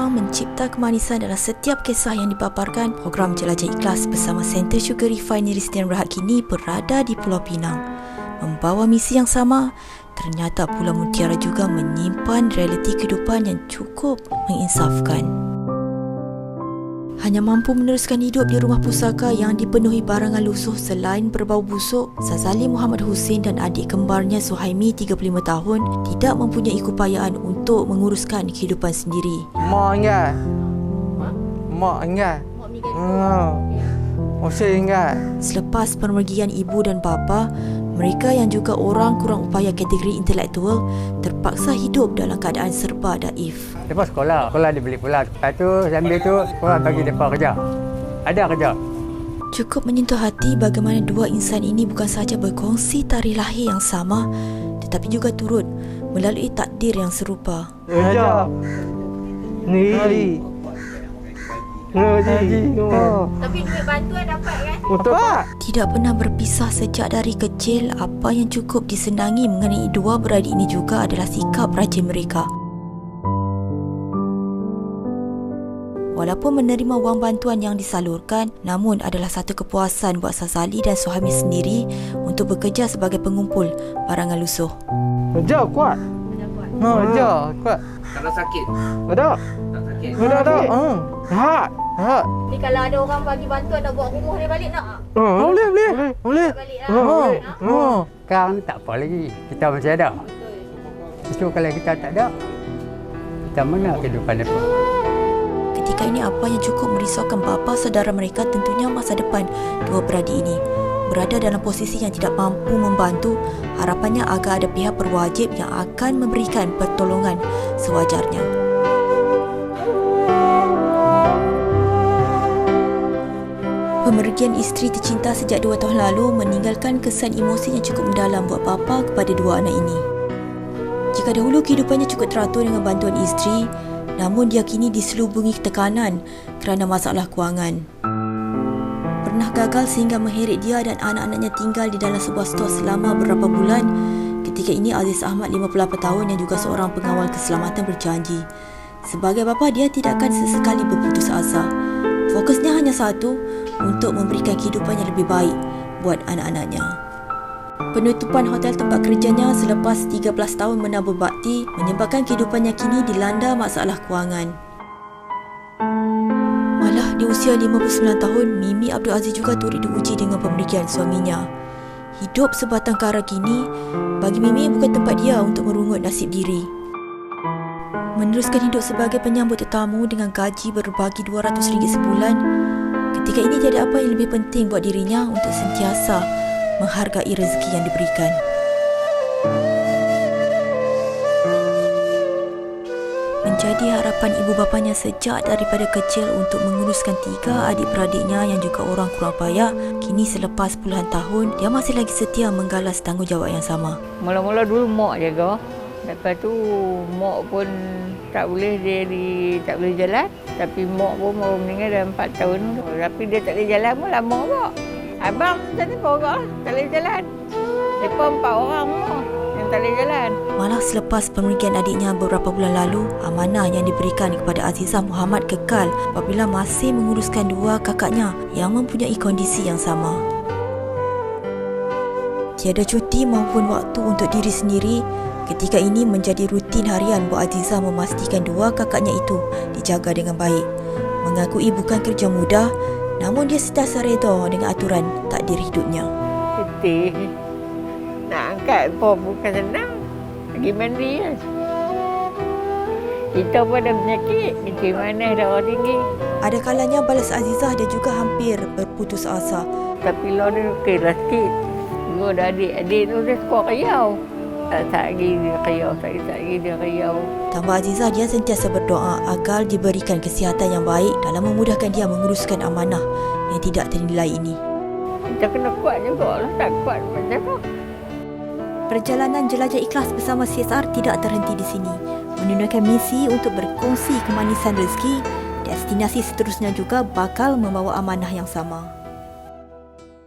berjuang mencipta kemanisan dalam setiap kisah yang dipaparkan, program Jelajah Ikhlas bersama Center Sugar Refinery Sdn Bhd kini berada di Pulau Pinang. Membawa misi yang sama, ternyata Pulau Mutiara juga menyimpan realiti kehidupan yang cukup menginsafkan. Hanya mampu meneruskan hidup di rumah pusaka yang dipenuhi barangan lusuh selain berbau busuk, Sazali Muhammad Hussein dan adik kembarnya Suhaimi 35 tahun tidak mempunyai keupayaan untuk menguruskan kehidupan sendiri. Mak ingat. Mak ingat. Masih ingat. Selepas pemergian ibu dan bapa, mereka yang juga orang kurang upaya kategori intelektual terpaksa hidup dalam keadaan serba daif. Lepas sekolah dia beli pula. Lepas tu sambil tu sekolah bagi mereka kerja. Ada kerja. Cukup menyentuh hati bagaimana dua insan ini bukan sahaja berkongsi tarikh lahir yang sama, tetapi juga turut melalui takdir yang serupa. Kerja. Ni. Tapi duit bantuan dapat kan? Dapat. Tidak pernah berpisah sejak dari kecil, apa yang cukup disenangi mengenai dua beradik ini juga adalah sikap rajin mereka. Walaupun menerima wang bantuan yang disalurkan, namun adalah satu kepuasan buat Sazali dan Suhaimi sendiri untuk bekerja sebagai pengumpul barangan lusuh. Kerja kuat. Kerja kuat. Kalau sakit, Ada. tak sakit. Ada. Sehat. Ni kalau ada orang bagi bantuan nak buat rumah dia balik nak? Boleh. Balik lah. Sekarang ni tak apa lagi. Kita masih ada. Itu kalau kita tak ada, kita mana kehidupan depan? Ketika ini apa yang cukup merisaukan bapa saudara mereka tentunya masa depan dua beradik ini. Berada dalam posisi yang tidak mampu membantu, harapannya agar ada pihak berwajib yang akan memberikan pertolongan sewajarnya. Pemergian isteri tercinta sejak 2 tahun lalu meninggalkan kesan emosi yang cukup mendalam buat bapa kepada dua anak ini. Jika dahulu kehidupannya cukup teratur dengan bantuan isteri, namun dia kini diselubungi tekanan kerana masalah kewangan. Pernah gagal sehingga mengheret dia dan anak-anaknya tinggal di dalam sebuah stor selama beberapa bulan. Ketika ini Aziz Ahmad 58 tahun yang juga seorang pengawal keselamatan berjanji, sebagai bapa dia tidak akan sesekali berputus asa. Fokusnya hanya satu, untuk memberikan kehidupan yang lebih baik buat anak-anaknya. Penutupan hotel tempat kerjanya selepas 13 tahun menabur bakti menyebabkan kehidupannya kini dilanda masalah kewangan. Malah di usia 59 tahun, Mimi Abdul Aziz juga turut diuji dengan pemergian suaminya. Hidup sebatang kara kini, bagi Mimi bukan tempat dia untuk merungut nasib diri. Meneruskan hidup sebagai penyambut tetamu dengan gaji berbagi RM200 sebulan, ketika ini tiada apa yang lebih penting buat dirinya untuk sentiasa menghargai rezeki yang diberikan. Menjadi harapan ibu bapanya sejak daripada kecil untuk menguruskan 3 adik-beradiknya yang juga orang kurang payah, kini selepas puluhan tahun, dia masih lagi setia menggalas tanggungjawab yang sama. Mula-mula dulu mak jaga. Lepas tu mak pun tak boleh tak boleh jalan. Tapi mak pun baru meninggal dah 4 tahun. Tapi dia tak boleh jalan pun lama kok. Abang macam ni pun tak boleh jalan. Mereka 4 orang mak yang tak boleh jalan. Malah selepas pemergian adiknya beberapa bulan lalu, amanah yang diberikan kepada Azizah Muhammad kekal apabila masih menguruskan 2 kakaknya yang mempunyai kondisi yang sama. Tiada cuti maupun waktu untuk diri sendiri, ketika ini menjadi rutin harian buat Azizah memastikan 2 kakaknya itu dijaga dengan baik. Mengakui bukan kerja mudah, namun dia sentiasa reda dengan aturan takdir hidupnya. Letih. Nak angkat pun bukan senang. Pergi mandi kan. Kita pun ada penyakit. Macam mana darah tinggi. Ada kalanya balas Azizah dia juga hampir berputus asa. Tapi lah dia okeylah sikit. Dua ada adik-adik tu dia suka kayau. Tak lagi dia kayau, tak lagi dia kayau. Tambah Azizah, dia sentiasa berdoa agar diberikan kesihatan yang baik dalam memudahkan dia menguruskan amanah yang tidak ternilai ini. Kita kena kuat juga lah, tak kuat macam tu. Perjalanan Jelajah Ikhlas bersama CSR tidak terhenti di sini. Menunaikan misi untuk berkongsi kemanisan rezeki, destinasi seterusnya juga bakal membawa amanah yang sama.